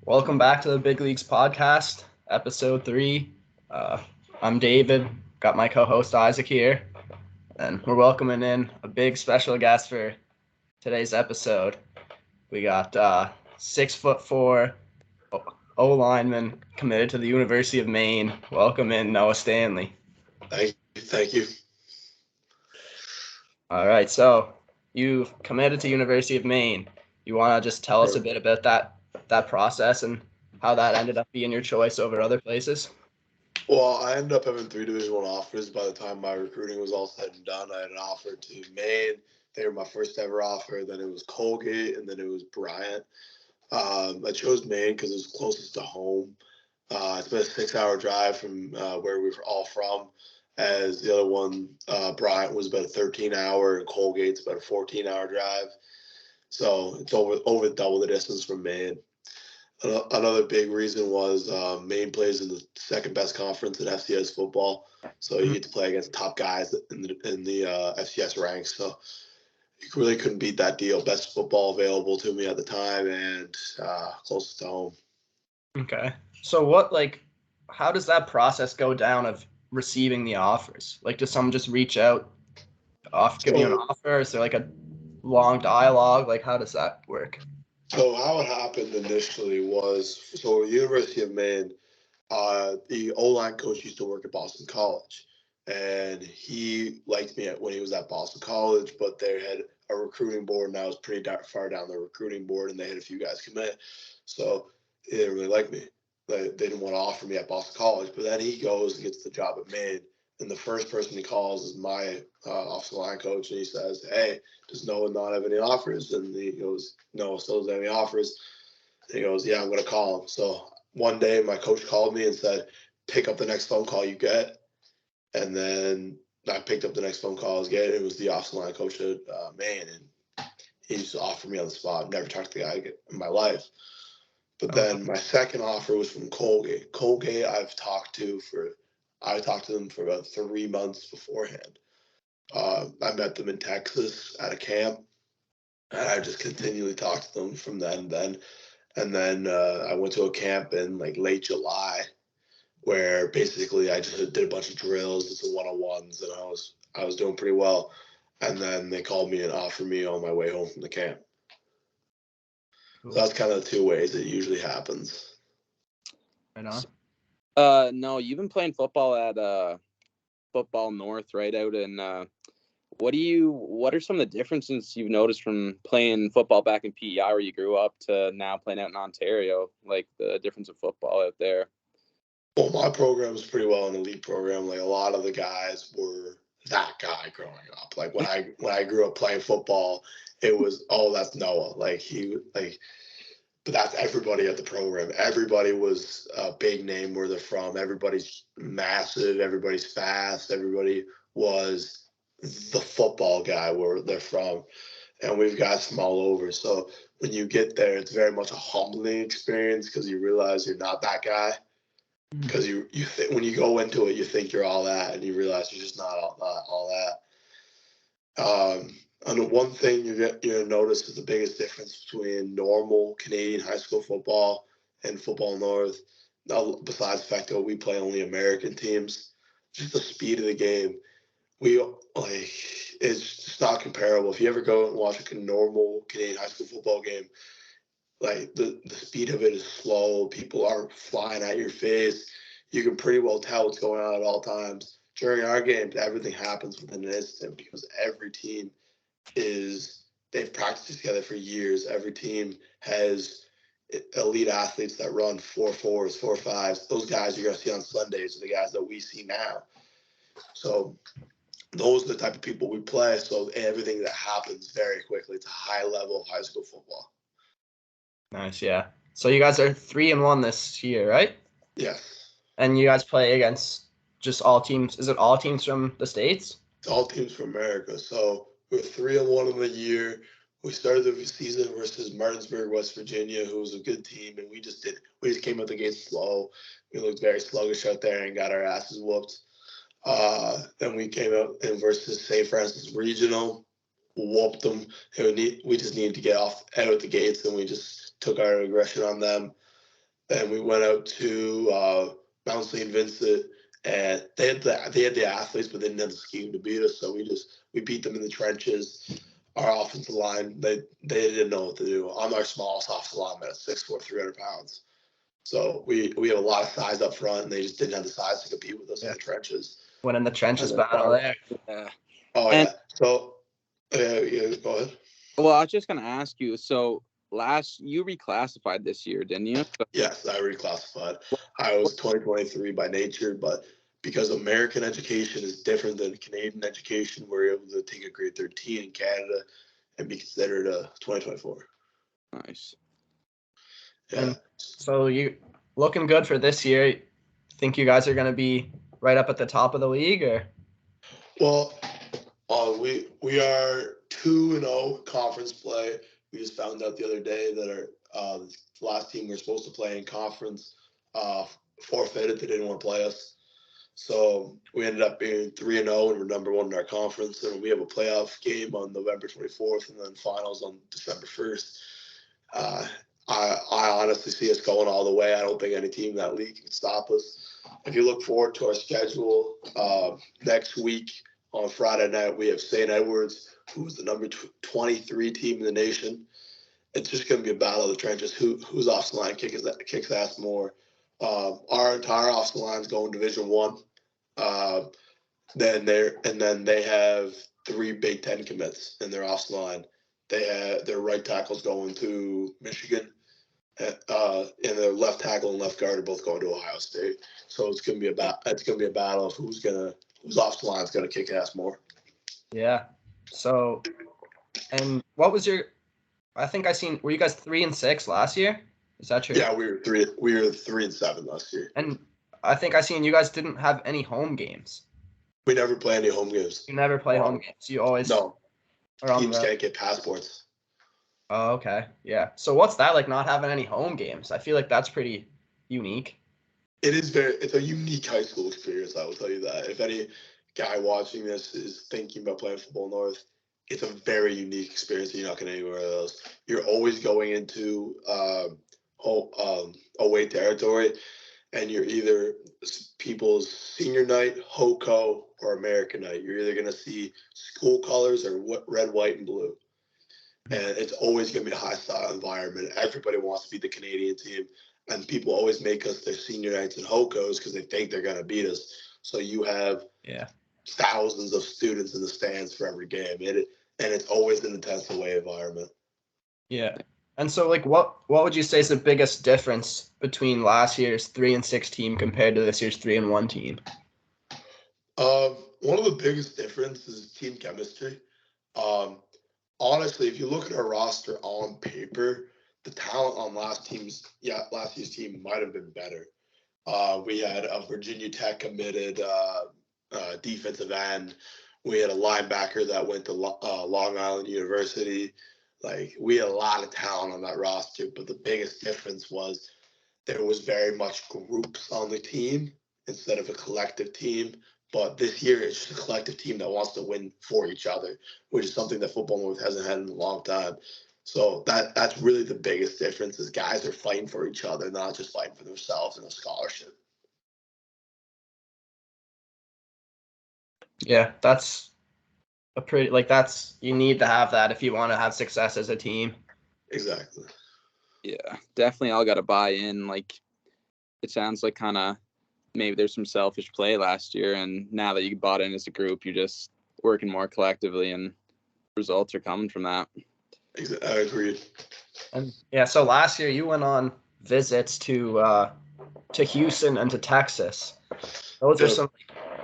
Welcome back to the Big Leagues podcast, episode 3. I'm David, got my co-host Isaac here, and we're welcoming in a big special guest for today's episode. We got 6'4" O-lineman committed to the University of Maine. Welcome in Noah Stanley. Thank you. All right, so you've committed to University of Maine. You want to just tell us a bit about that process and how that ended up being your choice over other places? Well, I ended up having 3 Division I offers by the time my recruiting was all said and done. I had an offer to Maine. They were my first ever offer. Then it was Colgate, and then it was Bryant. I chose Maine because it was closest to home. It's about a 6-hour drive from where we were all from, as the other one, Bryant, was about a 13-hour, and Colgate's about a 14-hour drive. So it's over double the distance from Maine. Another big reason was Maine plays in the second best conference in FCS football, so you get to play against top guys in the FCS ranks. So you really couldn't beat that deal. Best football available to me at the time, and closest to home. Okay. So how does that process go down of receiving the offers? Like, does someone just reach out, give you an offer? Is there like a long dialogue? Like, how does that work? So how it happened initially was, University of Maine, the O-line coach used to work at Boston College, and he liked me when he was at Boston College, but they had a recruiting board, and I was pretty far down the recruiting board, and they had a few guys commit, so they didn't really like me. They didn't want to offer me at Boston College, but then he goes and gets the job at Maine, and the first person he calls is my offensive line coach, and he says, "Hey, does Noah not have any offers?" And he goes, "No, still doesn't have any offers." And he goes, "Yeah, I'm going to call him." So one day my coach called me and said, "Pick up the next phone call you get." And then I picked up the next phone call I was getting. It was the offensive line coach at Maine, and he just offered me on the spot. I've never talked to the guy in my life. But then my second offer was from Colgate. Colgate, I've talked to them for about 3 months beforehand. I met them in Texas at a camp, and I just continually talked to them from then. And then I went to a camp in like late July, where basically I just did a bunch of drills, did some one-on-ones, and I was doing pretty well. And then they called me and offered me on my way home from the camp. Cool. So that's kind of the 2 ways it usually happens. Right on. No, you've been playing football at Football North, right out in. What are some of the differences you've noticed from playing football back in PEI where you grew up to now playing out in Ontario? Like the difference of football out there? Well, my program was pretty well an elite program. Like a lot of the guys were that guy growing up. Like when I grew up playing football, it was, oh, that's Noah. But that's everybody at the program. Everybody was a big name where they're from. Everybody's massive. Everybody's fast. Everybody was the football guy where they're from. And we've got some all over. So when you get there, it's very much a humbling experience because you realize you're not that guy. Because when you go into it, you think you're all that, and you realize you're just not all that. And one thing you're going to notice is the biggest difference between normal Canadian high school football and Football North, besides the fact that we play only American teams, just the speed of the game. It's just not comparable. If you ever go and watch a normal Canadian high school football game, like the speed of it is slow. People aren't flying at your face. You can pretty well tell what's going on at all times. During our games, everything happens within an instant because every team they've practiced together for years. Every team has elite athletes that run 4.4s, 4.5s. Those guys you're going to see on Sundays are the guys that we see now. So those are the type of people we play. So everything that happens very quickly. It's a high level of high school football. Nice, yeah. So you guys are 3-1 this year, right? Yes. And you guys play against just all teams. Is it all teams from the States? It's all teams from America. So we're 3-1 in the year. We started the season versus Martinsburg, West Virginia, who was a good team, and we just came out the gate slow. We looked very sluggish out there and got our asses whooped. Then we came out and versus St. Francis Regional, whooped them. We just needed to get out of the gates, and we just took our aggression on them. and we went out to Mount St. Vincent, and they had the athletes, but they didn't have the scheme to beat us. So we beat them in the trenches. Our offensive line, they didn't know what to do. I'm our smallest offensive lineman at 6'4", 300 pounds. So we have a lot of size up front, and they just didn't have the size to compete with us in the trenches. Winning the trenches battle there. Yeah. Oh, yeah. So, yeah, go ahead. Well, I was just going to ask you, so you reclassified this year, didn't you? Yes, I reclassified. I was 2023 by nature, but because American education is different than Canadian education, we're able to take a grade 13 in Canada and be considered a 2024. Nice. Yeah. And so you looking good for this year. Think you guys are going to be right up at the top of the league, or? Well, we are 2-0 conference play. We just found out the other day that our the last team we were supposed to play in conference forfeited. They didn't want to play us. So we ended up being 3-0, and we're number 1 in our conference. And we have a playoff game on November 24th, and then finals on December 1st. I honestly see us going all the way. I don't think any team in that league can stop us. If you look forward to our schedule, next week on Friday night, we have St. Edwards, who's the number 23 team in the nation. It's just going to be a battle of the trenches. Who's off the line kicks ass more. Our entire off the line is going Division I. Then they have 3 Big Ten commits in their off the line. They have their right tackle's going to Michigan, and their left tackle and left guard are both going to Ohio State. So it's going to be a battle of who's off the line is going to kick ass more. Yeah. So, and what was your? I think were you guys 3-6 last year? Is that true? Yeah, we were 3-7 last year. And I think I seen you guys didn't have any home games. We never play any home games. You never play home games. You always no. Are on Teams the... can't get passports. Oh, okay. Yeah. So what's that like, not having any home games? I feel like that's pretty unique. It's a unique high school experience, I will tell you that. If any guy watching this is thinking about playing football north, it's a very unique experience that you're not going anywhere else. You're always going into away territory, and you're either people's senior night, HOCO, or American night. You're either going to see school colors or red, white, and blue. And it's always going to be a hostile environment. Everybody wants to be the Canadian team. And people always make us their senior nights and HOCOs because they think they're going to beat us. So you have thousands of students in the stands for every game. And it's always an intense away environment. Yeah. And so, like, what would you say is the biggest difference between last year's 3-6 team compared to this year's 3-1 team? One of the biggest differences is team chemistry. Honestly, if you look at our roster on paper, the talent on last year's team might have been better. We had a Virginia Tech committed defensive end. We had a linebacker that went to Long Island University. Like, we had a lot of talent on that roster, but the biggest difference was there was very much groups on the team instead of a collective team. But this year, it's just a collective team that wants to win for each other, which is something that Football North hasn't had in a long time. So that's really the biggest difference is guys are fighting for each other, not just fighting for themselves in a scholarship. Yeah, that's a pretty, like, you need to have that if you want to have success as a team. Exactly. Yeah, definitely all got to buy in. Like, it sounds like kind of maybe there's some selfish play last year, and now that you bought in as a group, you're just working more collectively, and results are coming from that. Exactly. I agree. And yeah, so last year you went on visits to Houston and to Texas. Those are some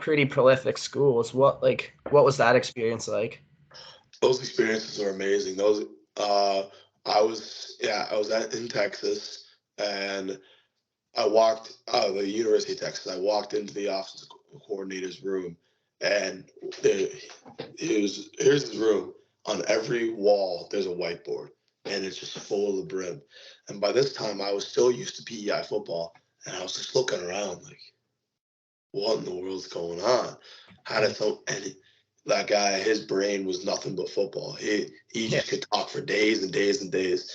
pretty prolific schools. What was that experience like? Those experiences are amazing. I was in Texas, and I walked the University of Texas. I walked into the office coordinator's room, and here's his room. On every wall, there's a whiteboard, and it's just full to the brim. And by this time, I was still used to PEI football, and I was just looking around like, what in the world's going on? That guy, his brain was nothing but football. He just could talk for days and days and days.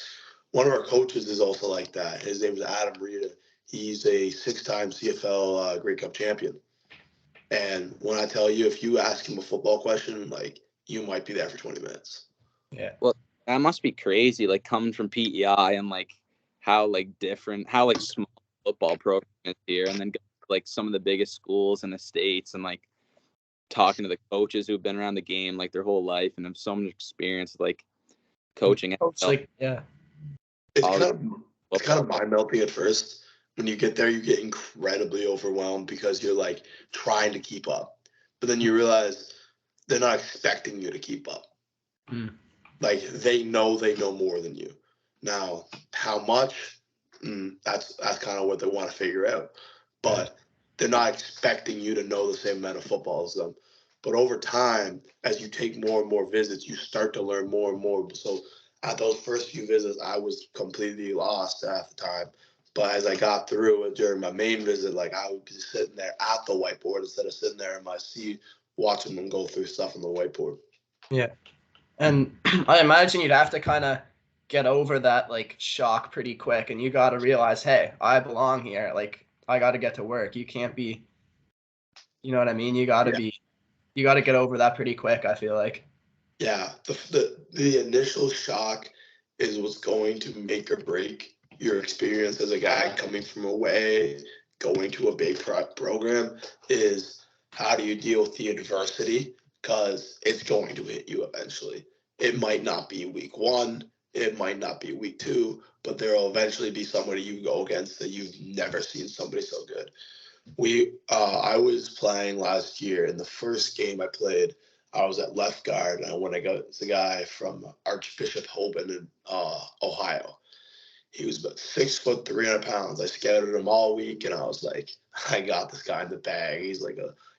one of our coaches is also like that. His name is Adam Rita. He's a 6-time CFL Grey Cup champion. And when I tell you, if you ask him a football question, like, you might be there for 20 minutes. Yeah. Well, that must be crazy, like coming from PEI and like how like different, how like small football program is here, and then go to, like some of the biggest schools in the States, and like talking to the coaches who've been around the game like their whole life and have so much experience like coaching. Like, yeah. It's All kind of mind melting at first. When you get there, you get incredibly overwhelmed because you're like trying to keep up, but then you realize they're not expecting you to keep up. Like they know more than you. Now, how much? That's kind of what they want to figure out. But they're not expecting you to know the same amount of football as them. But over time, as you take more and more visits, you start to learn more and more. So at those first few visits, I was completely lost at the time. But as I got through it during my main visit, like I would be sitting there at the whiteboard instead of sitting there in my seat watching them go through stuff on the whiteboard. Yeah. And I imagine you'd have to kind of get over that like shock pretty quick, and you got to realize, hey, I belong here. Like I got to get to work. You can't be, you know what I mean? You got to you got to get over that pretty quick, I feel like. Yeah, the initial shock is what's going to make or break your experience as a guy coming from away, going to a big program. Is how do you deal with the adversity? Because it's going to hit you eventually. It might not be week 1, it might not be week 2, but there will eventually be somebody you go against that you've never seen somebody so good. I was playing last year, and the first game I played, I was at left guard, and I went against a guy from Archbishop Hoban in Ohio. He was about 6 foot 300 pounds. I scouted him all week, and I was like, I got this guy in the bag. He's a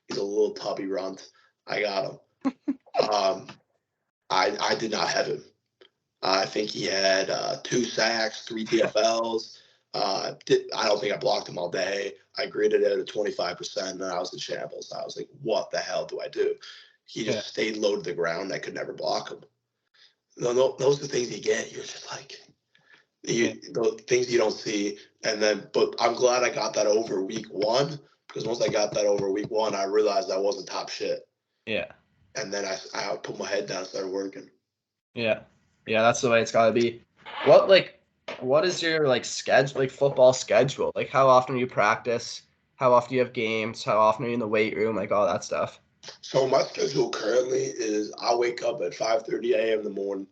little tubby runt. I got him. I did not have him. I think he had 2 sacks, 3 TFLs. I don't think I blocked him all day. I graded out at 25%, and I was in shambles. I was like, what the hell do I do? He just stayed low to the ground. I could never block him. No, those are the things you get. You're just like, the things you don't see. But I'm glad I got that over week 1, because once I got that over week 1, I realized I wasn't top shit. Yeah. And then I put my head down and started working. Yeah. Yeah, that's the way it's got to be. What is your like schedule, like football schedule? Like how often do you practice? How often do you have games? How often are you in the weight room? Like all that stuff. So my schedule currently is I wake up at 5:30 a.m. in the morning.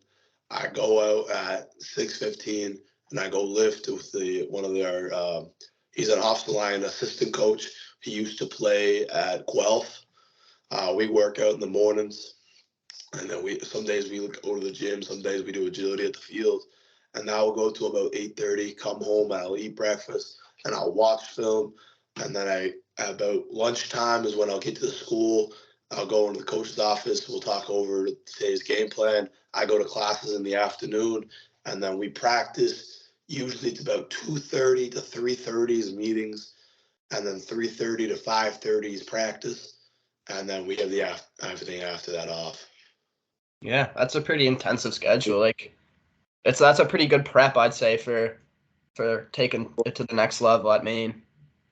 I go out at 6:15 and I go lift with he's an off-the-line assistant coach. He used to play at Guelph. We work out in the mornings, and then some days we go to the gym, some days we do agility at the field. And now we'll go to about 8:30, come home, and I'll eat breakfast, and I'll watch film. And then about lunchtime is when I'll get to the school. I'll go into the coach's office. We'll talk over today's game plan. I go to classes in the afternoon, and then we practice. Usually it's about 2:30 to 3:30 is meetings, and then 3:30 to 5:30 is practice. And then we have everything after that off. Yeah, that's a pretty intensive schedule. Like that's a pretty good prep, I'd say, for taking it to the next level at Maine.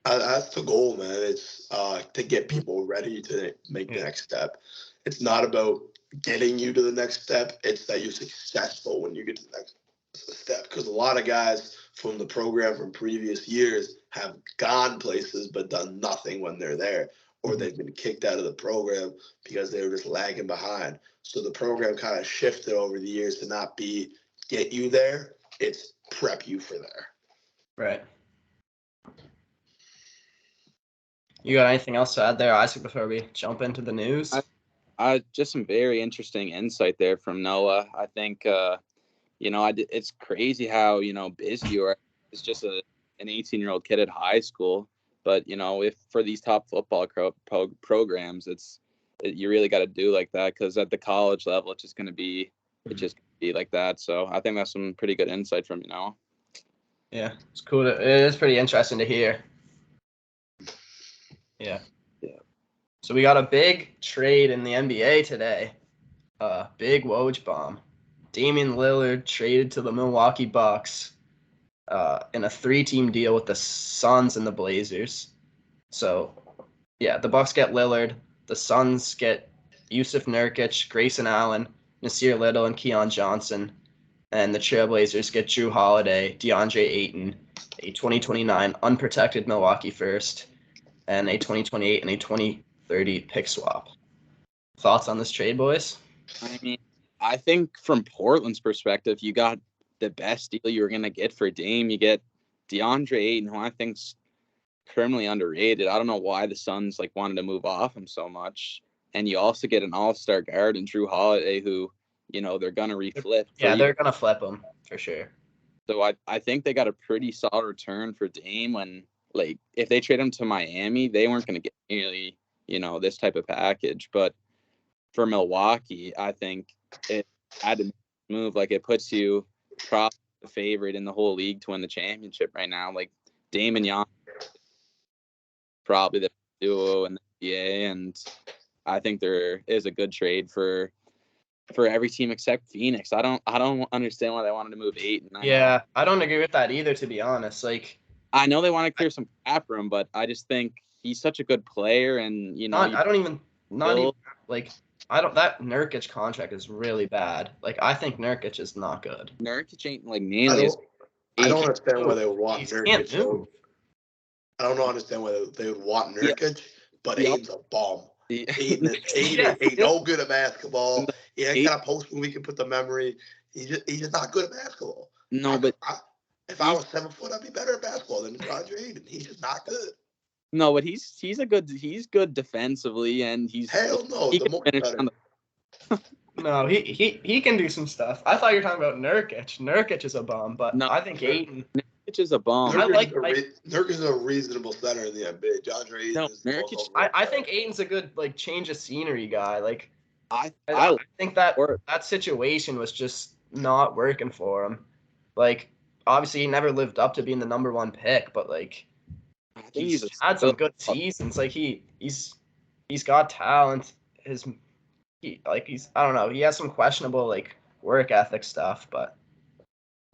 That's the goal, man. It's to get people ready to make the next step. It's not about getting you to the next step. It's that you're successful when you get to the next step. Because a lot of guys from the program from previous years have gone places but done nothing when they're there, or they've been kicked out of the program because they were just lagging behind. So the program kind of shifted over the years to not be get you there. It's prep you for there. Right. You got anything else to add there, Isaac, before we jump into the news? Just some very interesting insight there from Noah. I think, it's crazy how, busy you are. It's just an 18-year-old kid at high school. But, if for these top football programs, you really got to do like that, because at the college level, it's just going to be like that. So I think that's some pretty good insight from Noah. Yeah, it's cool. It is pretty interesting to hear. Yeah. So we got a big trade in the NBA today. Big Woj bomb. Damian Lillard traded to the Milwaukee Bucks in a 3-team deal with the Suns and the Blazers. So, yeah, the Bucks get Lillard. The Suns get Yusuf Nurkic, Grayson Allen, Nasir Little, and Keon Johnson. And the Trailblazers get Drew Holiday, DeAndre Ayton, a 2029 unprotected Milwaukee first, and a 2028 and a 2030 pick swap. Thoughts on this trade, boys? I mean, I think from Portland's perspective, you got the best deal you were going to get for Dame. You get DeAndre Ayton, who I think's criminally underrated. I don't know why the Suns wanted to move off him so much. And you also get an all-star guard in Drew Holiday, who, they're going to reflip. Yeah, they're going to flip him for sure. So I think they got a pretty solid return for Dame when, if they trade him to Miami, they weren't going to get nearly, this type of package. But for Milwaukee, I think it had to move. It puts you probably the favorite in the whole league to win the championship right now. Dame and Giannis, probably the duo in the NBA, and I think there is a good trade for every team except Phoenix. I don't understand why they wanted to move Ayton. I don't agree with that either, to be honest. I know they want to clear some cap room, but I just think he's such a good player, and that Nurkic contract is really bad. I think Nurkic is not good. Nurkic ain't nearly. I don't understand why they would want Nurkic. I don't understand why they would want Nurkic, but Ayton's a bomb. Ayton ain't no good at basketball. He ain't got a post where we can put the memory. He's just not good at basketball. No, but if I was 7 foot, I'd be better at basketball than DeAndre Ayton. He's just not good. No, but he's good defensively, and he's hell no. The more better. No, he can do some stuff. I thought you were talking about Nurkic. Nurkic is a bum, but no, I think Ayton. Nurkic is a bum. Nurkic is a reasonable center in the NBA. DeAndre Ayton is Nurkic. I think Ayton's a good change of scenery guy. I think that situation was just not working for him. Obviously he never lived up to being the number 1 pick, but I think he's had some good seasons. He's got talent. He's I don't know. He has some questionable work ethic stuff, but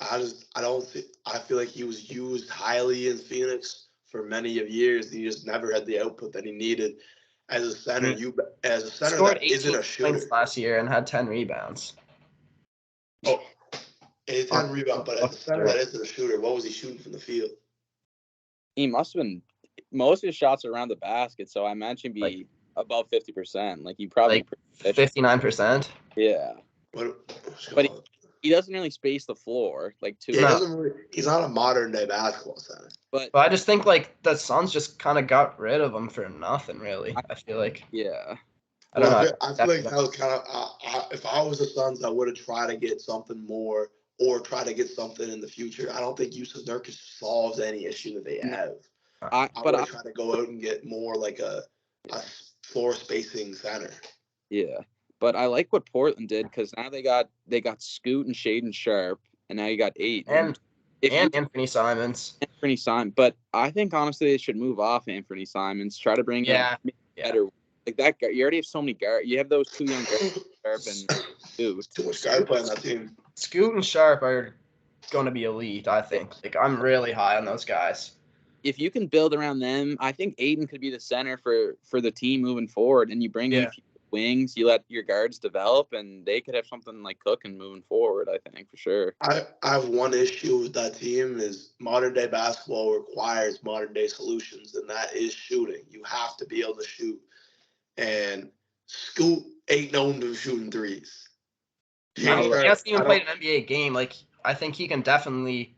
I feel like he was used highly in Phoenix for many of years. He just never had the output that he needed as a center. That isn't a shooter. Last year and had 10 rebounds. Oh, 10 rebounds, but as a center that isn't a shooter, what was he shooting from the field? He must have been. Most of his shots are around the basket, so I imagine be above 50%. He probably 59%. Yeah, but he doesn't really space the floor he's not a modern day basketball center. But I just think the Suns just kind of got rid of him for nothing, really. I feel like. Yeah. I don't know. I feel like that was kind of if I was the Suns, I would have tried to get something more or try to get something in the future. I don't think Yusuf Nurkic solves any issue that they have. I would try to go out and get more a floor spacing center. Yeah, but I like what Portland did because now they got Scoot and Shaedon Sharpe, and now you got Ayton and Anthony Simons. But I think honestly they should move off Anthony Simons. Try to bring in better that guard. You already have so many guards. You have those 2 young guards, Sharpe and Scoot. Too much guard play on that team. Scoot and Sharpe are going to be elite, I think. I'm really high on those guys. If you can build around them, I think Ayton could be the center for the team moving forward. And you bring in a few wings, you let your guards develop, and they could have something cooking moving forward, I think, for sure. I have one issue with that team is modern day basketball requires modern day solutions, and that is shooting. You have to be able to shoot. And Scoot ain't known to shooting threes. He hasn't even played an NBA game. I think he can definitely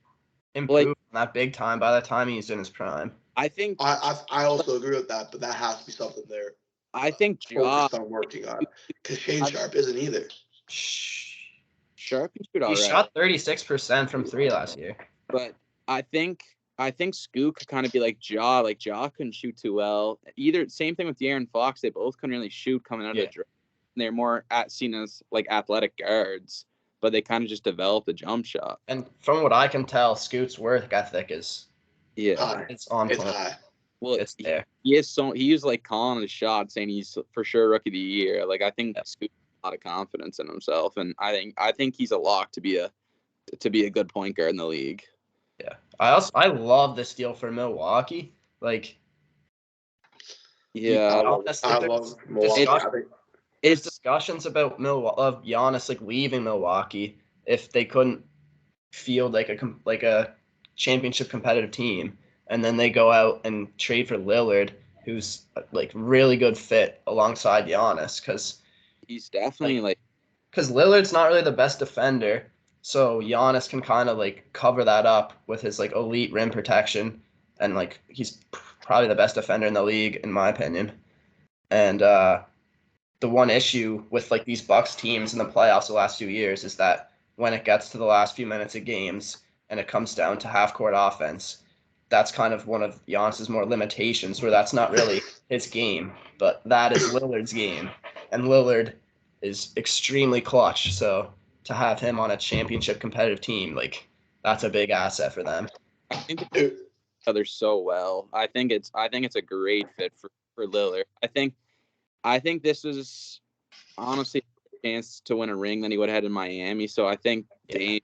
improve that big time by the time he's in his prime. I think I also agree with that, but that has to be something they're focused on working on. Because Shaedon Sharpe isn't either. Sharpe can shoot all right. He shot 36% from 3 last year. But I think Scoot could kind of be like Ja. Ja couldn't shoot too well. Same thing with De'Aaron Fox. They both couldn't really shoot coming out of the draft. They're more seen as athletic guards, but they kind of just developed a jump shot. And from what I can tell, Scoot's work ethic is it's on point. High. Well, it's there. He was calling his shot, saying he's for sure rookie of the year. I think Scoot's a lot of confidence in himself, and I think he's a lock to be a good point guard in the league. Yeah, I love this deal for Milwaukee. Like, Yeah, I love Milwaukee. There's discussions about Giannis like leaving Milwaukee if they couldn't field like a championship competitive team, and then they go out and trade for Lillard, who's like really good fit alongside Giannis, because he's definitely because Lillard's not really the best defender, so Giannis can kind of like cover that up with his like elite rim protection, and like he's probably the best defender in the league in my opinion. And the one issue with like these Bucks teams in the playoffs the last few years is that when it gets to the last few minutes of games and it comes down to half court offense, that's kind of one of Giannis's more limitations, where that's not really his game, but that is Lillard's game, and Lillard is extremely clutch. So to have him on a championship competitive team, like that's a big asset for them. I think they play each other so well. I think it's a great fit for Lillard. I think this is honestly a chance to win a ring than he would have had in Miami. So I think Dame,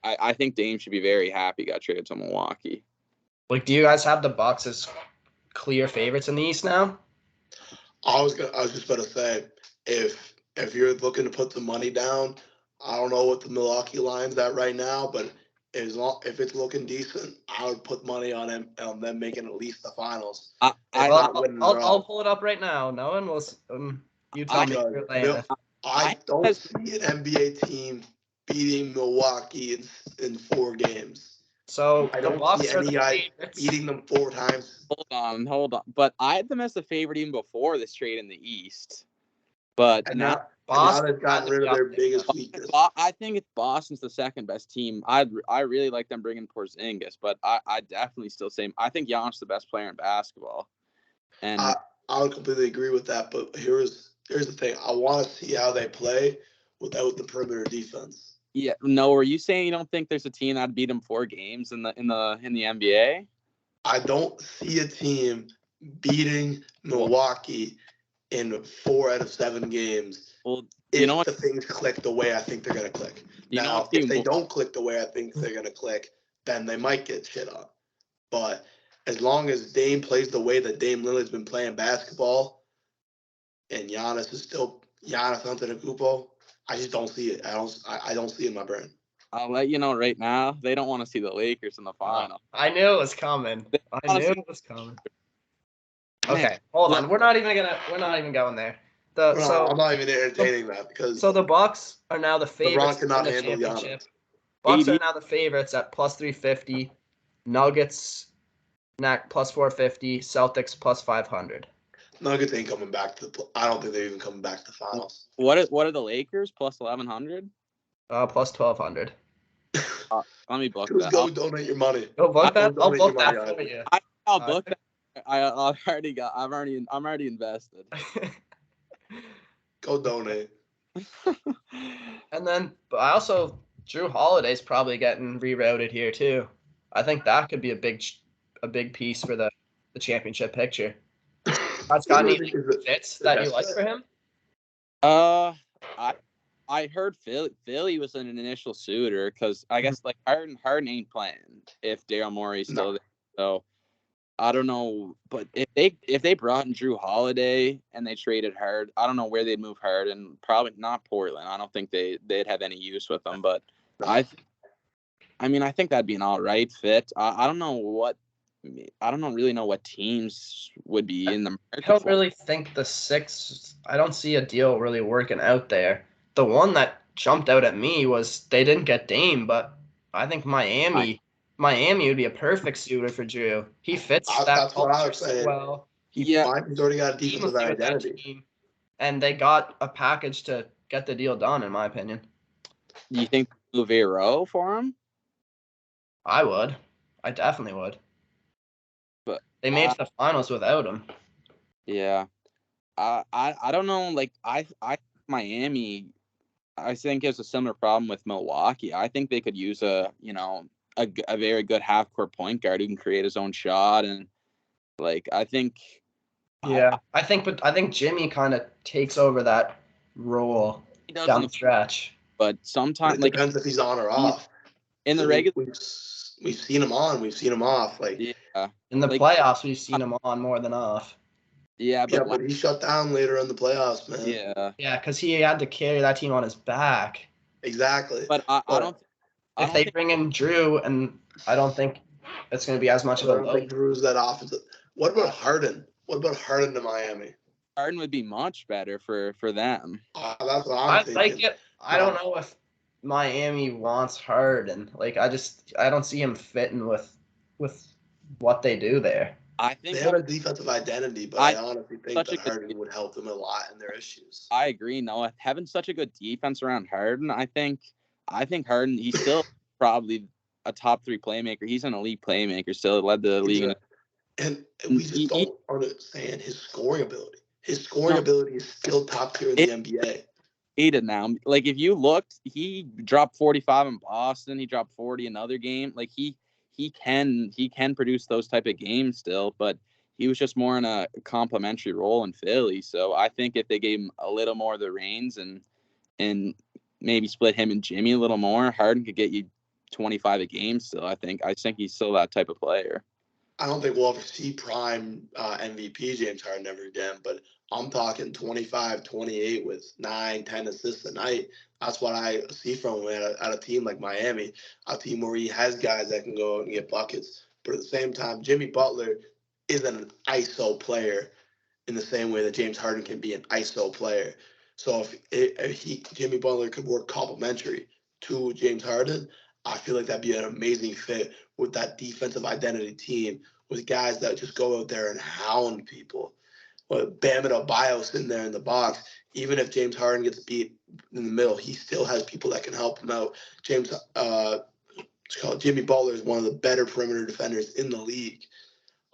I think Dame should be very happy he got traded to Milwaukee. Like, do you guys have the Bucks as clear favorites in the East now? I was just going to say, if you're looking to put the money down, I don't know what the Milwaukee line's at right now, but if it's looking decent, I would put money on them making at least the finals. I'll pull it up right now. No one will. You tell me. I don't see an NBA team beating Milwaukee in 4 games. So I don't see any guy beating them 4 times. Hold on. But I had them as the favorite even before this trade in the East. But now they've gotten rid of their biggest weakness. I think Boston's the second best team. I really like them bringing Porzingis, but I definitely still say I think Giannis is the best player in basketball. And I would completely agree with that. But here's the thing: I want to see how they play without the perimeter defense. Yeah, no. Are you saying you don't think there's a team that'd beat them 4 games in the NBA? I don't see a team beating Milwaukee in 4 out of 7 games. Well, if the things click the way I think they're going to click. Now, if they don't click the way I think they're going to click, then they might get shit on. But as long as Dame plays the way that Dame Lillard's been playing basketball, and Giannis is still Giannis Antetokounmpo, I just don't see it. I don't see it in my brain. I'll let you know right now. They don't want to see the Lakers in the final. I knew it was coming. Okay, hold on. We're not even going there. I'm not even entertaining that because. So the Bucks are now the favorites in the championship. Bucks are now the favorites at plus 350. Nuggets, plus 450. Celtics plus 500. Nuggets ain't coming back I don't think they're even coming back to the finals. What are the Lakers plus 1,100? Plus 1,200. Let me book that. Go donate your money. Go book that. I'll book that for you. I'll book that. I'm already invested. Go donate. And then, but I also Drew Holiday's probably getting rerouted here too. I think that could be a big piece for the championship picture. That's got any fits that you like for him? I heard Philly was an initial suitor because I guess like Harden ain't playing if Daryl Morey's still there. So I don't know, but if they brought in Drew Holiday and they traded Harden, I don't know where they'd move Harden. Probably not Portland. I don't think they'd have any use with them. But I think that'd be an all right fit. I don't really know what teams would be in the market. I don't really think the Six. I don't see a deal really working out there. The one that jumped out at me was they didn't get Dame, but I think Miami would be a perfect suitor for Drew. He fits that culture so well. He's already got a defensive identity. And they got a package to get the deal done, in my opinion. Do you think Luvero for him? I would. I definitely would. But they made the finals without him. Yeah. I don't know. Like I Miami, I think it's a similar problem with Milwaukee. I think they could use a very good half-court point guard who can create his own shot, and like I think Jimmy kind of takes over that role he does down the stretch. But sometimes, It depends if he's on or off. in the regular, we've seen him on, we've seen him off. Like yeah, In the playoffs, we've seen him on more than off. yeah, but he shut down later in the playoffs, man. yeah, Yeah, because he had to carry that team on his back. Exactly. But I don't. If they bring in Drew, and I don't think it's going to be as much of a I don't think Drew's that offensive. What about Harden? What about Harden to Miami? Harden would be much better for them. That's what I I'm thinking. like it. I don't know if Miami wants Harden. Like I don't see him fitting with what they do there. I think they have a defensive identity, but I honestly think that Harden would help them a lot in their issues. I agree, Noah. Having such a good defense around Harden, I think Harden, he's still probably a top 3 playmaker. He's an elite playmaker, still led the league. And we just don't understand his scoring ability. His scoring ability is still top tier in the NBA. Hated now. Like if you looked, he dropped 45 in Boston. He dropped 40 another game. Like he can produce those type of games still, but he was just more in a complimentary role in Philly. So I think if they gave him a little more of the reins and maybe split him and Jimmy a little more, Harden could get you 25 a game still. I think he's still that type of player. I don't think we'll ever see prime MVP James Harden ever again, but I'm talking 25, 28 with 9, 10 assists a night. That's what I see from him at a team like Miami, a team where he has guys that can go and get buckets. But at the same time, Jimmy Butler isn't an ISO player in the same way that James Harden can be an ISO player. So if Jimmy Butler could work complementary to James Harden, I feel like that'd be an amazing fit with that defensive identity team with guys that just go out there and hound people. But Bam Adebayo sitting there in the box, even if James Harden gets beat in the middle, he still has people that can help him out. Jimmy Butler is one of the better perimeter defenders in the league.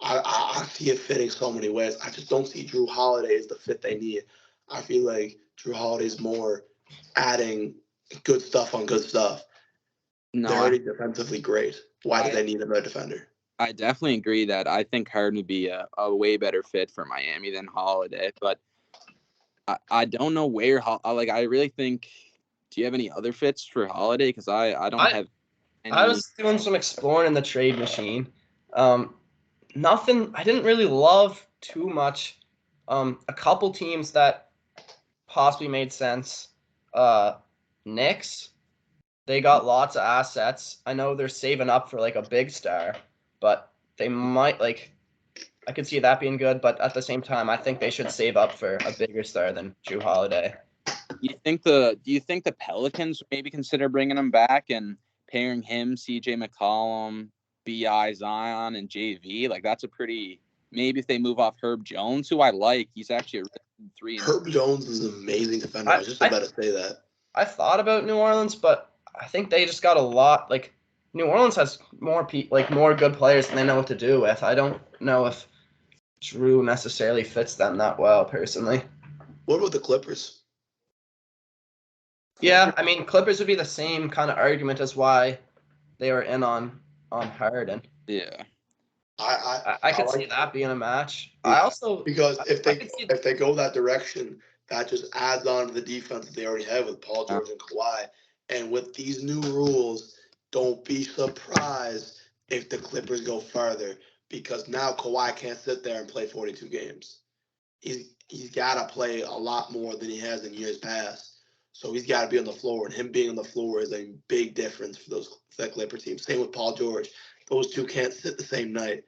I see it fitting so many ways. I just don't see Drew Holiday as the fit they need. I feel like Drew Holiday's more adding good stuff on good stuff. No, they're already defensively great. Why do they need another defender? I definitely agree that I think Harden would be a way better fit for Miami than Holiday, but I don't know where. I really think. Do you have any other fits for Holiday? Because I don't have any. I was doing some exploring in the trade machine. Nothing. I didn't really love too much. A couple teams that possibly made sense. Knicks. They got lots of assets. I know they're saving up for like a big star, but they might I could see that being good, but at the same time, I think they should save up for a bigger star than Drew Holiday. Do you think the Pelicans maybe consider bringing him back and pairing him, CJ McCollum, B.I. Zion, and JV? Like that's a pretty maybe if they move off Herb Jones, who I like, he's actually a 3. Herb Jones is an amazing defender. I was just about to say that. I thought about New Orleans, but I think they just got a lot. Like New Orleans has more more good players than they know what to do with. I don't know if Drew necessarily fits them that well, personally. What about the Clippers? Yeah, I mean, Clippers would be the same kind of argument as why they were in on Harden. Yeah. I could see that being a match. Yeah, I also because if they go that direction, that just adds on to the defense that they already have with Paul George and Kawhi. And with these new rules, don't be surprised if the Clippers go farther because now Kawhi can't sit there and play 42 games. He's got to play a lot more than he has in years past. So he's got to be on the floor, and him being on the floor is a big difference for that Clipper team. Same with Paul George. Those two can't sit the same night.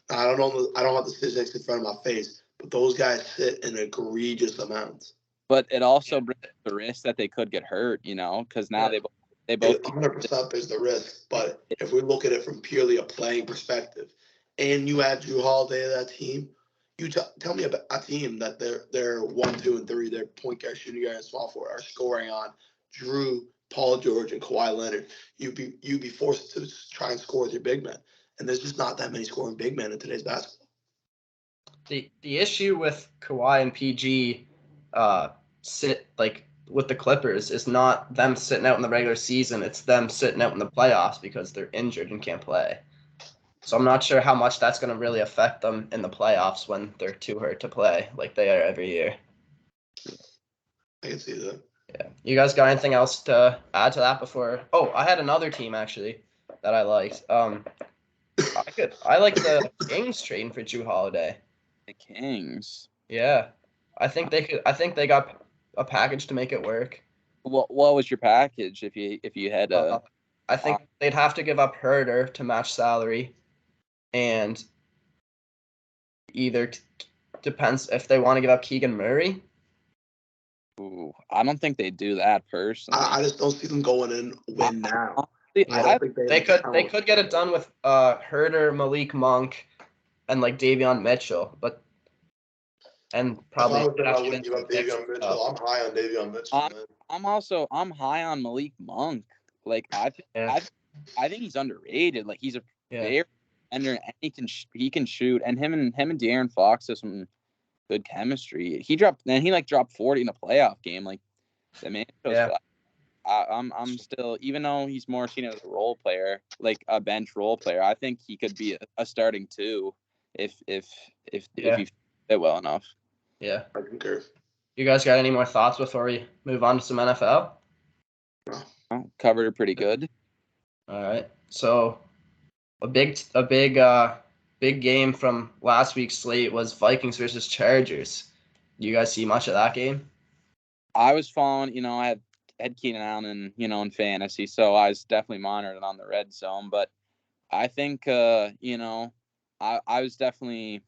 I don't have the statistics in front of my face, but those guys sit in egregious amounts. But it also brings the risk that they could get hurt, because now they both 100% there's the risk. But if we look at it from purely a playing perspective, and you add Drew Holiday to that team, you tell me about a team that they're 1, 2, and 3, their point guard, shooting guard, and small forward are scoring on Drew, Paul George, and Kawhi Leonard. You'd be forced to try and score with your big men, and there's just not that many scoring big men in today's basketball. The issue with Kawhi and PG with the Clippers is not them sitting out in the regular season. It's them sitting out in the playoffs because they're injured and can't play. So I'm not sure how much that's going to really affect them in the playoffs when they're too hurt to play like they are every year. I can see that. Yeah. You guys got anything else to add to that before? Oh, I had another team actually that I liked. I like the Kings trading for Drew Holiday. The Kings. Yeah. I think they got a package to make it work. What was your package if you had a? I think they'd have to give up Herder to match salary, and either depends if they want to give up Keegan Murray. Ooh, I don't think they do that personally. I just don't see them going in win now. Yeah, I don't think they could get it done with Herder, Malik Monk, and like Davion Mitchell, but and probably if I was them, I actually wouldn't give up Davion Mitchell. I'm high on Davion Mitchell, man. I'm high on Malik Monk. Like I think he's underrated. Like he's a very and he can shoot. And him and De'Aaron Fox have some good chemistry. He dropped 40 in a playoff game. Like the man shows I'm still, even though he's more seen as a role player, like a bench role player, I think he could be a starting too if he fit well enough. Yeah. I concur. You guys got any more thoughts before we move on to some NFL? No. Covered it pretty good. All right. So a big game from last week's slate was Vikings versus Chargers. You guys see much of that game? I was following, I had Keenan Allen in fantasy, so I was definitely monitoring on the red zone. But I think, I was definitely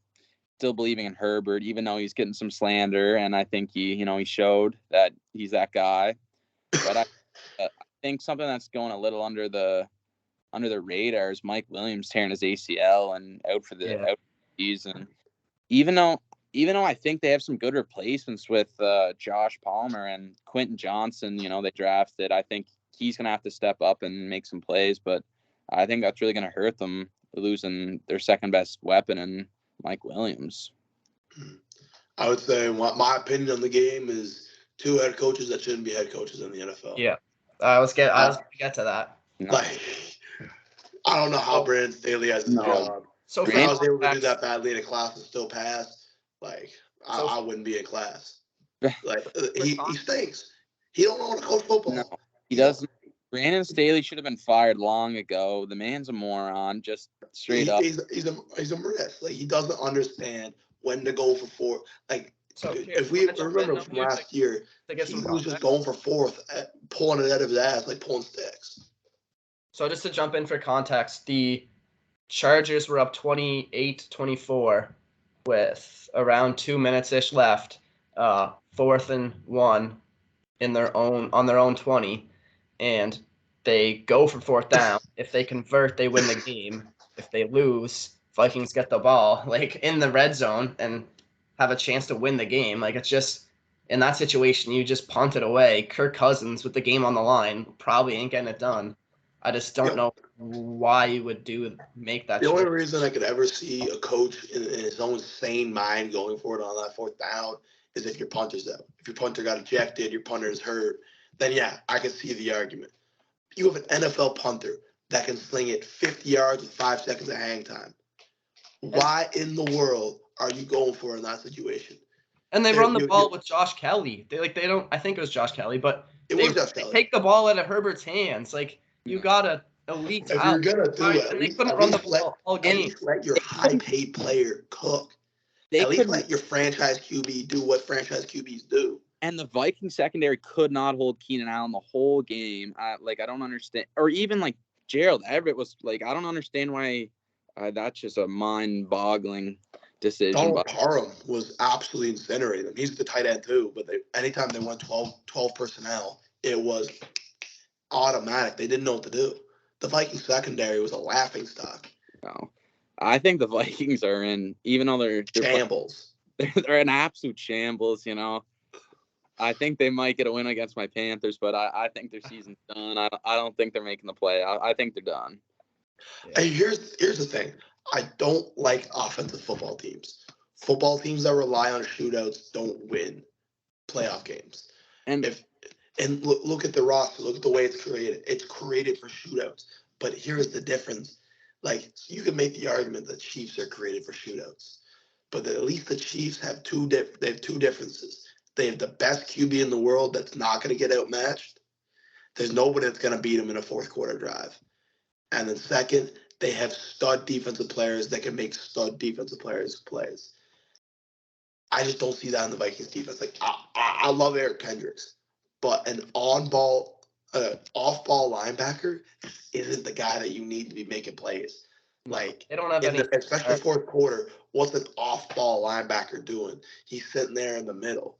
still believing in Herbert, even though he's getting some slander, and I think he showed that he's that guy. But I think something that's going a little under the radar is Mike Williams tearing his ACL and out for the season. Even though I think they have some good replacements with Josh Palmer and Quentin Johnson, they drafted. I think he's going to have to step up and make some plays, but I think that's really going to hurt them, losing their second best weapon in Mike Williams. I would say my opinion on the game is two head coaches that shouldn't be head coaches in the NFL. Yeah, I was going to get to that. No. Like, I don't know how Brandon Staley has his job. So if I was able to do that badly in a class and still pass, like I wouldn't be in class. Like he stinks. He don't know how to coach football. No, he doesn't. Brandon Staley should have been fired long ago. The man's a moron, just straight up. He's a risk. Like he doesn't understand when to go for four. Like if we remember from last year, he was just going for fourth, pulling it out of his ass, like pulling sticks. So just to jump in for context, the Chargers were up 28-24 with around 2 minutes-ish left, 4th and 1 on their own 20, and they go for fourth down. If they convert, they win the game. If they lose, Vikings get the ball like in the red zone and have a chance to win the game. Like it's just in that situation, you just punt it away. Kirk Cousins with the game on the line probably ain't getting it done. I just don't know why you would make that choice. The only reason I could ever see a coach in his own sane mind going for it on that fourth down is if your punter's out. If your punter got ejected, your punter is hurt, then yeah, I can see the argument. You have an NFL punter that can sling it 50 yards with 5 seconds of hang time. Why in the world are you going for it in that situation? And they run the ball with Josh Kelly. They don't. I think it was Josh Kelly, but they take the ball out of Herbert's hands. Like you got a elite talent. If you're gonna do it, and they couldn't run the ball all game. At least let your high-paid player cook. At least let your franchise QB do what franchise QBs do. And the Viking secondary could not hold Keenan Allen the whole game. I don't understand. Or even like Gerald Everett was like, I don't understand why. That's just a mind-boggling decision. Donald Parham was absolutely incinerating them. He's the tight end too, but anytime they went 12 personnel, it was automatic. They didn't know what to do. The Viking secondary was a laughing stock. No, I think the Vikings are in, even though they're shambles. They're in absolute shambles. I think they might get a win against my Panthers, but I think their season's done. I don't think they're making the play. I think they're done. Yeah. And here's the thing. I don't like offensive football teams. Football teams that rely on shootouts don't win playoff games. And look at the roster. Look at the way it's created. It's created for shootouts. But here's the difference. Like you can make the argument that Chiefs are created for shootouts, but at least the Chiefs have two differences. They have the best QB in the world that's not going to get outmatched. There's nobody that's going to beat them in a fourth quarter drive. And then second, they have stud defensive players that can make stud defensive players plays. I just don't see that in the Vikings defense. Like I love Eric Kendricks, but an off-ball linebacker isn't the guy that you need to be making plays. Like they don't have any, especially the fourth quarter. What's an off-ball linebacker doing? He's sitting there in the middle.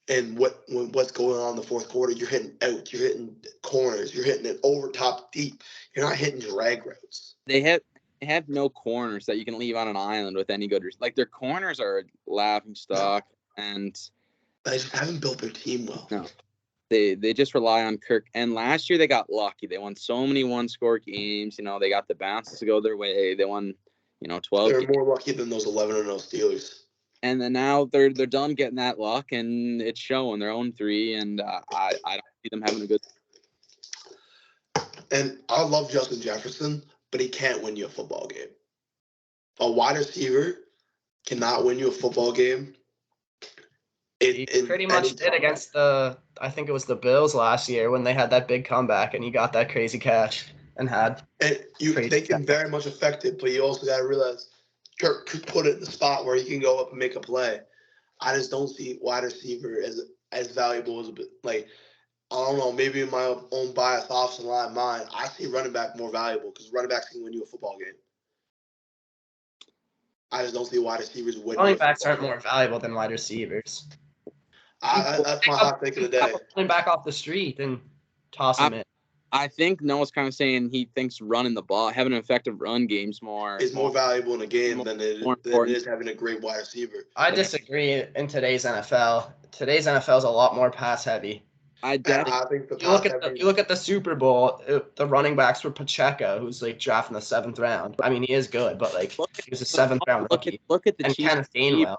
And what's going on in the fourth quarter? You're hitting out. You're hitting corners. You're hitting it over top deep. You're not hitting drag routes. They have no corners that you can leave on an island with any good. Like their corners are a laughing stock, and they just haven't built their team well. No, they just rely on Kirk. And last year they got lucky. They won so many one-score games. You know, they got the bounces to go their way. They won, 12. They're more lucky than those 11-0 Steelers. And then now they're done getting that luck, and it's showing. They're 0-3, and I don't see them having a good. And I love Justin Jefferson, but he can't win you a football game. A wide receiver cannot win you a football game. He pretty much did against I think it was the Bills last year when they had that big comeback and he got that crazy catch and had. And they can very much affect it, but you also got to realize Kirk could put it in the spot where he can go up and make a play. I just don't see wide receiver as valuable as like. I don't know, maybe in my own bias off the line mine, I see running back more valuable because running backs can win you a football game. I just don't see wide receivers winning. Running backs aren't more valuable than wide receivers. That's my hot take of the day. Running back off the street and toss him in. I think Noah's kind of saying he thinks running the ball, having an effective run game's is more valuable in a game than it is having a great wide receiver. I disagree in today's NFL. Today's NFL is a lot more pass heavy. I think you look at the Super Bowl, the running backs were Pacheco, who's like drafted in the 7th round. I mean, he is good, but like he was a 7th round rookie. Look at the and Chiefs. Kenneth Gainwell.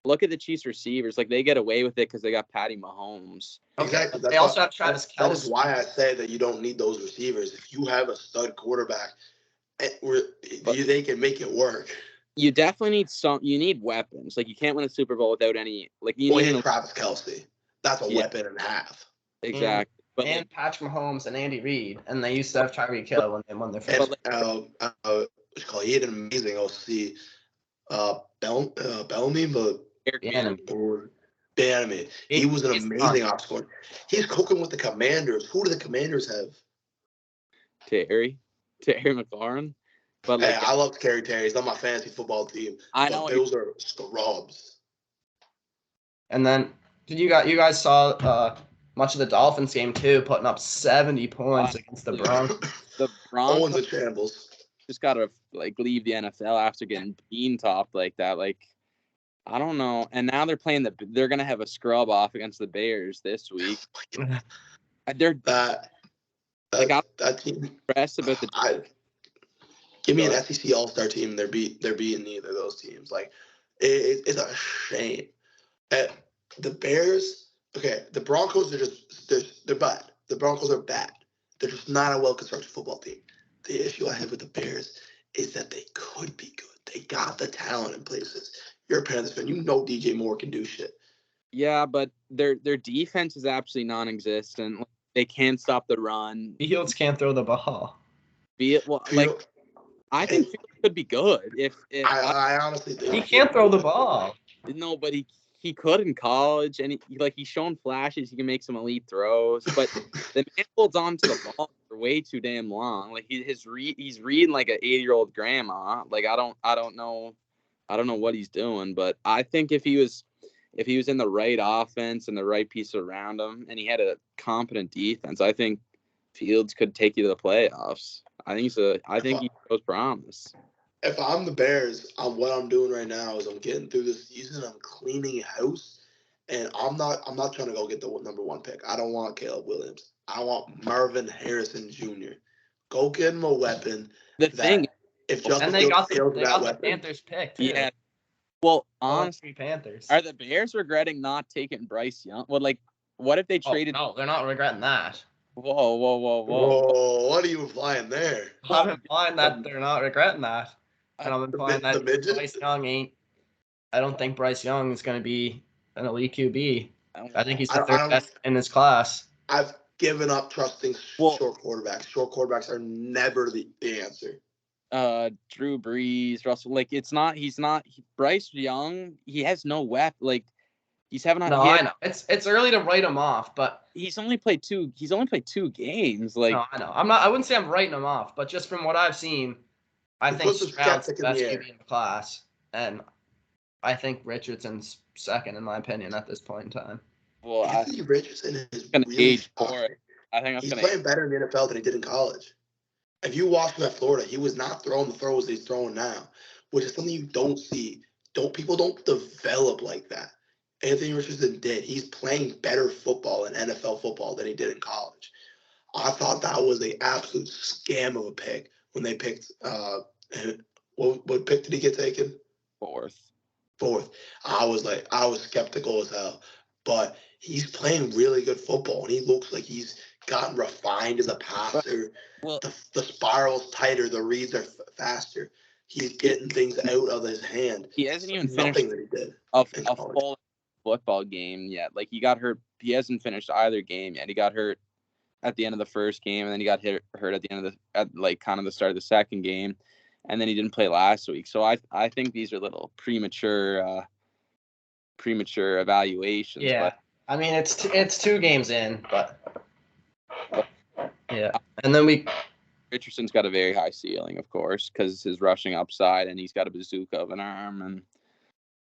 Look at the Chiefs receivers. Like they get away with it because they got Patty Mahomes. Exactly. They also have Travis Kelce. That is why I say that you don't need those receivers. If you have a stud quarterback, they can make it work. You definitely you need weapons. Like you can't win a Super Bowl without any. Like you need Travis Kelce. That's a weapon and a half. Exactly. And Patrick Mahomes and Andy Reid, and they used to have Tyreek Hill when they won their first. He had an amazing OC. Bellamy, but Bannerman. He was an amazing off scorer. He's cooking with the Commanders. Who do the Commanders have? Terry McLaurin. But I love Terry. He's not my fantasy football team. I know Bills are scrubs. And then you guys saw much of the Dolphins game too, putting up 70 points against the Broncos. The Broncos Owens a shambles. Just gotta leave the NFL after getting bean topped like that. Like I don't know. And now they're gonna have a scrub off against the Bears this week. They're that team. Impressed about the. Give me an SEC All-Star team. They're beating neither of those teams. Like it's a shame. The Bears. Okay, the Broncos are they're bad. The Broncos are bad. They're just not a well-constructed football team. The issue I have with the Bears is that they could be good. They got the talent in places. You're a Panthers fan. You know DJ Moore can do shit. Yeah, but their defense is absolutely non-existent. They can't stop the run. Fields can't throw the ball. I think Fields could be good. I honestly think he can't throw the ball. No, but he could in college, and he's shown flashes. He can make some elite throws, but the man holds on to the ball for way too damn long. Like he's reading like an 80-year-old grandma. Like I don't know what he's doing, but I think if he was in the right offense and the right piece around him, and he had a competent defense, I think Fields could take you to the playoffs. I think he shows promise. If I'm the Bears, what I'm doing right now is I'm getting through this season. I'm cleaning house, and I'm not trying to go get the number 1 pick. I don't want Caleb Williams. I want Marvin Harrison Jr. Go get him a weapon. The thing, if Justin Fields fails that weapon, the Panthers pick too. Yeah. Well, honestly, Panthers. Are the Bears regretting not taking Bryce Young? Well, what if they traded? No, they're not regretting that. Whoa! What are you implying there? I'm implying that they're not regretting that. And I'm implying that Bryce Young ain't. I don't think Bryce Young is going to be an elite QB. I think he's the I third don't- best in his class. I've given up trusting Well- short quarterbacks. Short quarterbacks are never the answer. Drew Brees, Russell, like Bryce Young, he has no weapon. Like he's having No, I know. It's early to write him off, but he's only played two games. Like no, I know. I wouldn't say I'm writing him off, but just from what I've seen, I He think puts the Stroud's the skeptic in best the air. QB in the class, and I think Richardson's second in my opinion at this point in time. well, I Anthony Richardson is gonna really age for fast. it. I think that's He's gonna playing better in the NFL than he did in college. If you watched him at Florida, he was not throwing the throws that he's throwing now, which is something you don't see. People don't develop like that. Anthony Richardson did. He's playing better football in NFL football than he did in college. I thought that was an absolute scam of a pick when they picked. What pick did he get taken? fourth. I was skeptical as hell, but he's playing really good football, and he looks like he's gotten refined as a passer. Well, The spiral's tighter, the reads are faster. He's getting things out of his hand. he hasn't even Nothing finished that he did. a in college. full football game yet. Like he got hurt. He hasn't finished either game yet. He got hurt at the end of the first game, and then he got hurt at the end of the start of the second game, and then he didn't play last week. So I think these are little premature evaluations. Yeah, But I mean it's 2 games in, but yeah, and then Richardson's got a very high ceiling, of course, because his rushing upside, and he's got a bazooka of an arm, and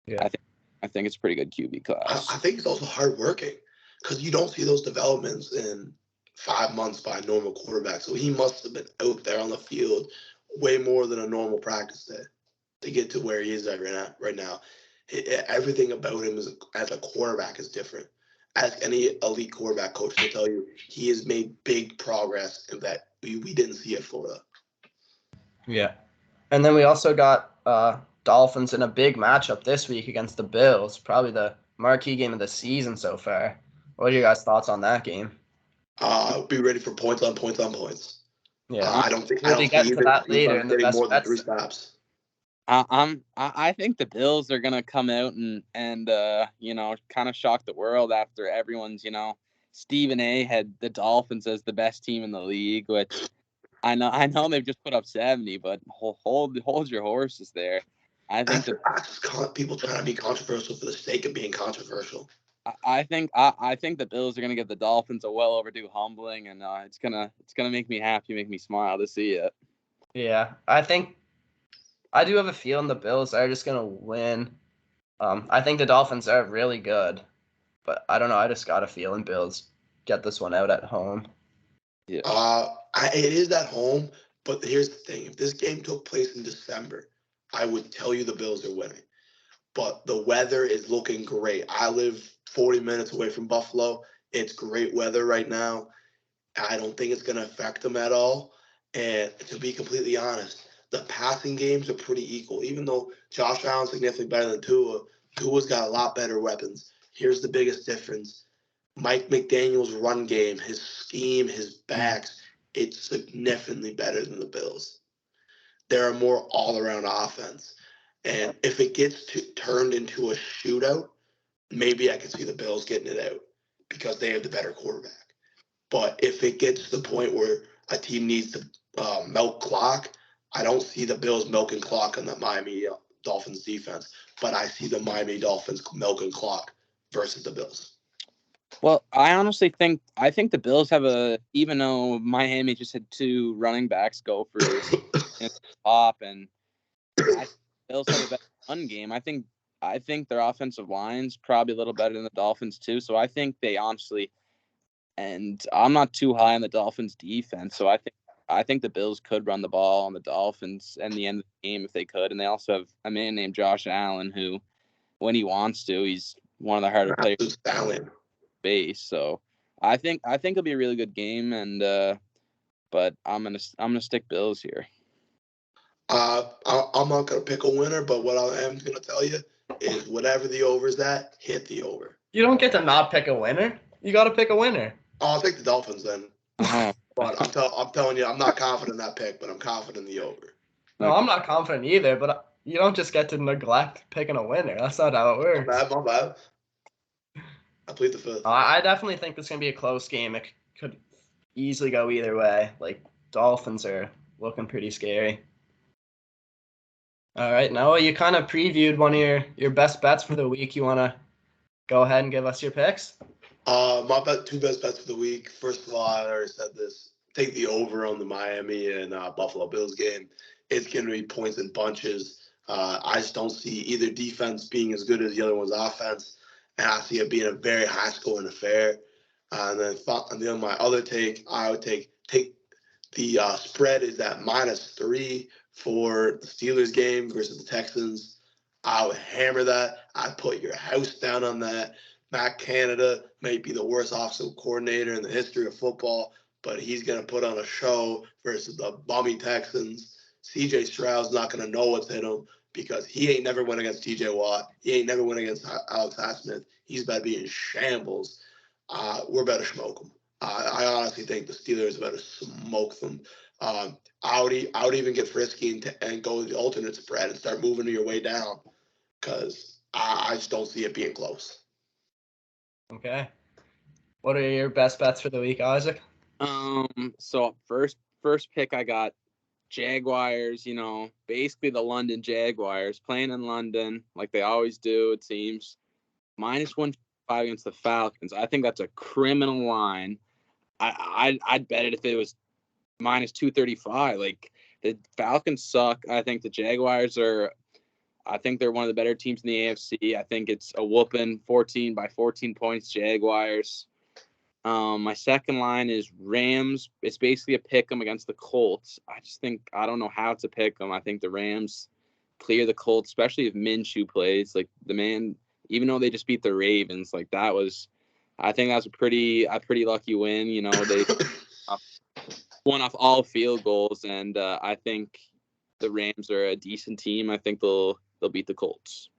yeah. I think it's a pretty good QB class. I think he's also hardworking because you don't see those developments in 5 months by a normal quarterback. So he must have been out there on the field way more than a normal practice day to get to where he is right now. Everything about him as a quarterback is different. Ask any elite quarterback coach to tell you he has made big progress in that we didn't see at Florida. Yeah. And then we also got Dolphins in a big matchup this week against the Bills, probably the marquee game of the season so far. What are your guys' thoughts on that game? Be ready for points on points on points. Yeah. I don't We'll be getting to that later in the getting best more than bets. 3 stops. I think the Bills are gonna come out and kind of shock the world after everyone's Stephen A had the Dolphins as the best team in the league, which I know they've just put up 70, but hold your horses there. I think People trying to be controversial for the sake of being controversial. I think the Bills are gonna give the Dolphins a well overdue humbling, and it's gonna make me happy, make me smile to see it. Yeah, I do have a feeling the Bills are just gonna win. I think the Dolphins are really good, but I don't know. I just got a feeling Bills get this one out at home. Yeah. It is at home, but here's the thing: if this game took place in December, I would tell you the Bills are winning. But the weather is looking great. I live 40 minutes away from Buffalo. It's great weather right now. I don't think it's going to affect them at all. And to be completely honest, the passing games are pretty equal. Even though Josh Allen's significantly better than Tua, Tua's got a lot better weapons. Here's the biggest difference. Mike McDaniel's run game, his scheme, his backs, it's significantly better than the Bills. They're a more all-around offense. And if it gets turned into a shootout, maybe I could see the Bills getting it out because they have the better quarterback. But if it gets to the point where a team needs to milk clock, I don't see the Bills milking clock on the Miami Dolphins defense, but I see the Miami Dolphins milking clock versus the Bills. Well, I honestly think the Bills have even though Miami just had 2 running backs go for top, and the Bills have a better run game. I think their offensive line's probably a little better than the Dolphins too. So I think they honestly, and I'm not too high on the Dolphins defense. So I think the Bills could run the ball on the Dolphins in the end of the game if they could. And they also have a man named Josh Allen who, when he wants to, he's one of the harder players in base. So I think it'll be a really good game, and but I'm gonna stick Bills here. I'm not going to pick a winner, but what I am going to tell you is whatever the over is at, hit the over. You don't get to not pick a winner. You got to pick a winner. I'll take the Dolphins then. Uh-huh. But I'm telling you, I'm not confident in that pick, but I'm confident in the over. No, I'm not confident either, but you don't just get to neglect picking a winner. That's not how it works. My bad. I plead the fifth. I definitely think it's going to be a close game. It could easily go either way. Like, Dolphins are looking pretty scary. All right, Noah, you kind of previewed one of your best bets for the week. You want to go ahead and give us your picks? My two best bets for the week. First of all, I already said this. Take the over on the Miami and Buffalo Bills game. It's going to be points and bunches. I just don't see either defense being as good as the other one's offense, and I see it being a very high-scoring affair. And then my other take, I would take the spread is at -3 for the Steelers game versus the Texans. I would hammer that. I'd put your house down on that. Matt Canada may be the worst offensive coordinator in the history of football, but he's going to put on a show versus the bummy Texans. C.J. Stroud's not going to know what's hit him because he ain't never went against T.J. Watt. He ain't never went against Alex Highsmith. He's about to be in shambles. We're about to smoke him. I honestly think the Steelers better smoke them. I would even get frisky and go with the alternate spread and start moving your way down because I just don't see it being close. Okay. What are your best bets for the week, Isaac? So first pick I got Jaguars, basically the London Jaguars playing in London like they always do, it seems. -1 against the Falcons. I think that's a criminal line. I'd bet it if it was -235. Like, the Falcons suck. I think the Jaguars I think they're one of the better teams in the AFC. I think it's a whooping 14 points Jaguars. My second line is Rams. It's basically a pick 'em against the Colts. I don't know how to pick them. I think the Rams clear the Colts, especially if Minshew plays. Like, the man, even though they just beat the Ravens, like, I think that's a pretty lucky win. They won off all field goals, and I think the Rams are a decent team. I think they'll beat the Colts.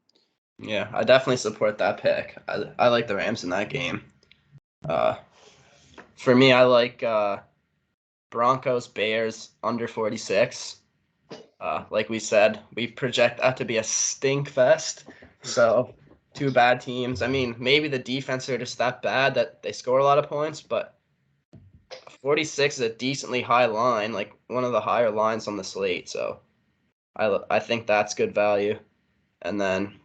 Yeah, I definitely support that pick. I like the Rams in that game. For me, I like Broncos Bears under 46. Like we said, we project that to be a stink fest. So, two bad teams. I mean, maybe the defense are just that bad that they score a lot of points, but 46 is a decently high line, like one of the higher lines on the slate. So, I think that's good value. And then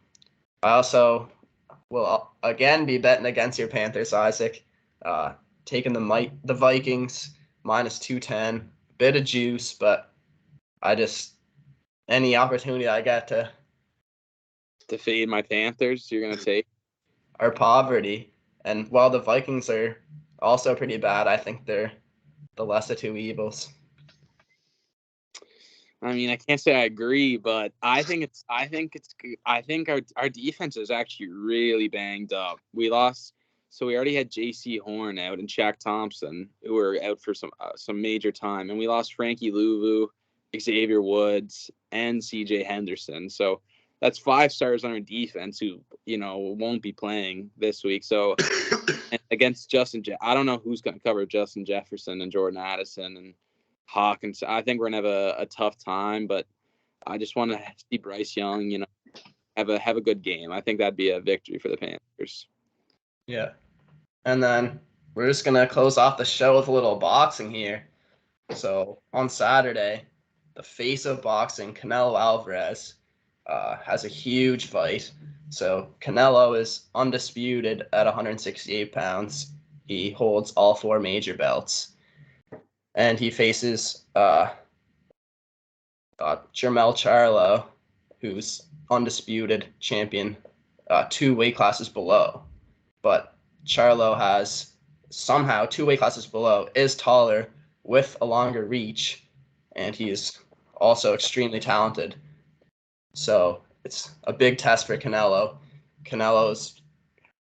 I also will again be betting against your Panthers, Isaac. Taking the Vikings -210, bit of juice, but any opportunity I get to fade my Panthers, you're gonna take our poverty. And while the Vikings are also pretty bad, I think they're the less of two evils. I mean, I can't say I agree, but I think our defense is actually really banged up. We lost, so we already had J.C. Horn out and Shaq Thompson, who were out for some major time, and we lost Frankie Louvu, Xavier Woods, and C.J. Henderson. So that's 5 stars on our defense who won't be playing this week. So against I don't know who's going to cover Justin Jefferson and Jordan Addison and Hawkins. I think we're gonna have a tough time, but I just want to see Bryce Young, have a good game. I think that'd be a victory for the Panthers. Yeah, and then we're just gonna close off the show with a little boxing here. So on Saturday, the face of boxing, Canelo Alvarez, has a huge fight. So Canelo is undisputed at 168 pounds. He holds all 4 major belts. And he faces Jermell Charlo, who's undisputed champion, 2 weight classes below. But Charlo has somehow 2 weight classes below, is taller with a longer reach, and he is also extremely talented. So it's a big test for Canelo. Canelo's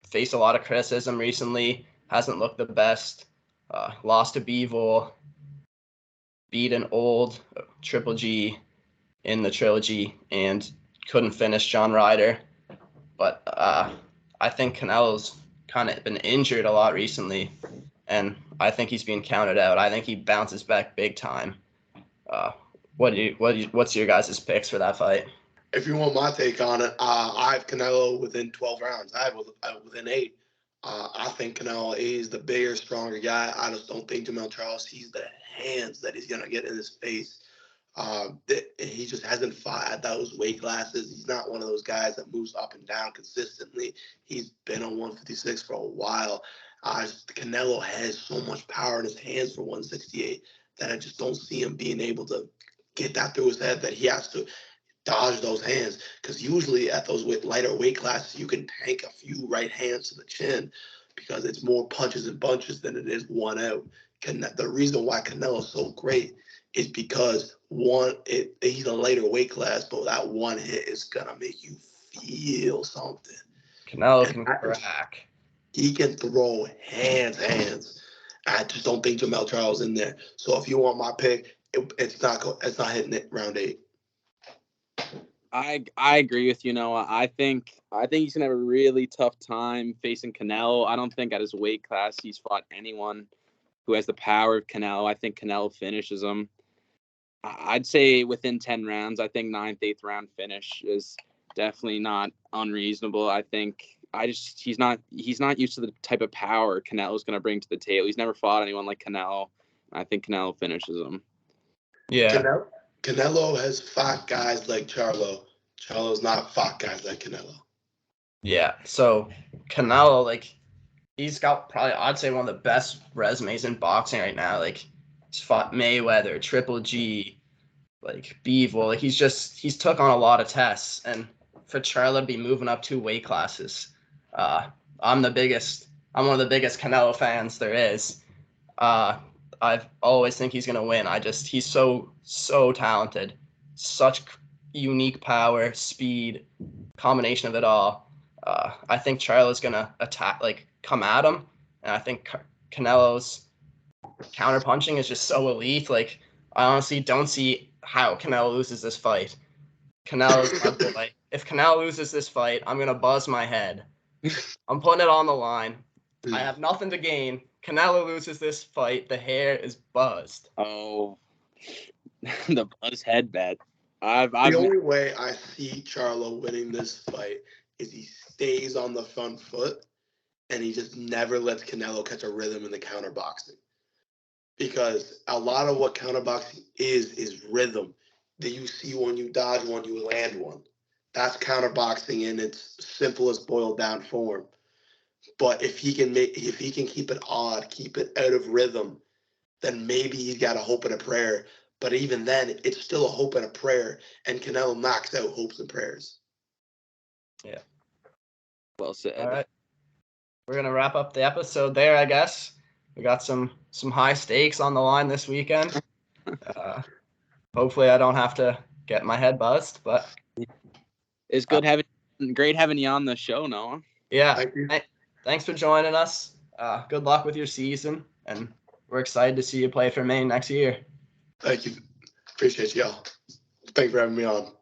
faced a lot of criticism recently, hasn't looked the best, lost to Bivol, beat an old Triple G in the trilogy, and couldn't finish John Ryder. But I think Canelo's kind of been injured a lot recently, and I think he's being counted out. I think he bounces back big time. What's your guys' picks for that fight? If you want my take on it, I have Canelo within 12 rounds. I have within 8. I think Canelo is the bigger, stronger guy. I just don't think Jamel Charles sees the hands that he's gonna get in his face. He just hasn't fought at those weight classes. He's not one of those guys that moves up and down consistently. He's been on 156 for a while. Canelo has so much power in his hands for 168 that I just don't see him being able to get that through his head that he has to dodge those hands. Because usually at those lighter weight classes, you can tank a few right hands to the chin because it's more punches and bunches than it is one out. The reason why Canelo's so great is because he's a lighter weight class, but that one hit is gonna make you feel something. Canelo can crack. He can throw hands. I just don't think Jamel Charles in there. So if you want my pick, it's not hitting it round 8. I agree with you, Noah. I think he's gonna have a really tough time facing Canelo. I don't think at his weight class he's fought anyone who has the power of Canelo. I think Canelo finishes him. I'd say within 10 rounds. I think 9th, 8th round finish is definitely not unreasonable. I think he's not used to the type of power Canelo's going to bring to the table. He's never fought anyone like Canelo. I think Canelo finishes him. Yeah. Canelo has fought guys like Charlo. Charlo's not fought guys like Canelo. Yeah. So Canelo, like, he's got probably, I'd say, one of the best resumes in boxing right now. Like, he's fought Mayweather, Triple G, like Bivol. Like, he's took on a lot of tests, and for Charlo to be moving up 2 weight classes, I'm one of the biggest Canelo fans there is. I always think he's gonna win. He's so talented, such unique power, speed, combination of it all. I think Charlo's gonna come at him, and I think Canelo's counter punching is just so elite. Like, I honestly don't see how Canelo loses this fight. Canelo's my boy. If Canelo loses this fight, I'm gonna buzz my head. I'm putting it on the line. I have nothing to gain. Canelo loses this fight. The hair is buzzed. Oh, the buzz head bet. The only way I see Charlo winning this fight is he stays on the front foot and he just never lets Canelo catch a rhythm in the counterboxing. Because a lot of what counterboxing is rhythm. That you see one, you dodge one, you land one. That's counterboxing in its simplest boiled down form. But if he can keep it odd, keep it out of rhythm, then maybe he's got a hope and a prayer. But even then, it's still a hope and a prayer, and Canelo knocks out hopes and prayers. Yeah. Well said. All right. We're gonna wrap up the episode there, I guess. We got some high stakes on the line this weekend. Hopefully I don't have to get my head buzzed, but it's great having you on the show, Noah. Yeah. Thank you. Thanks for joining us. Good luck with your season, and we're excited to see you play for Maine next year. Thank you. Appreciate y'all. Thanks for having me on.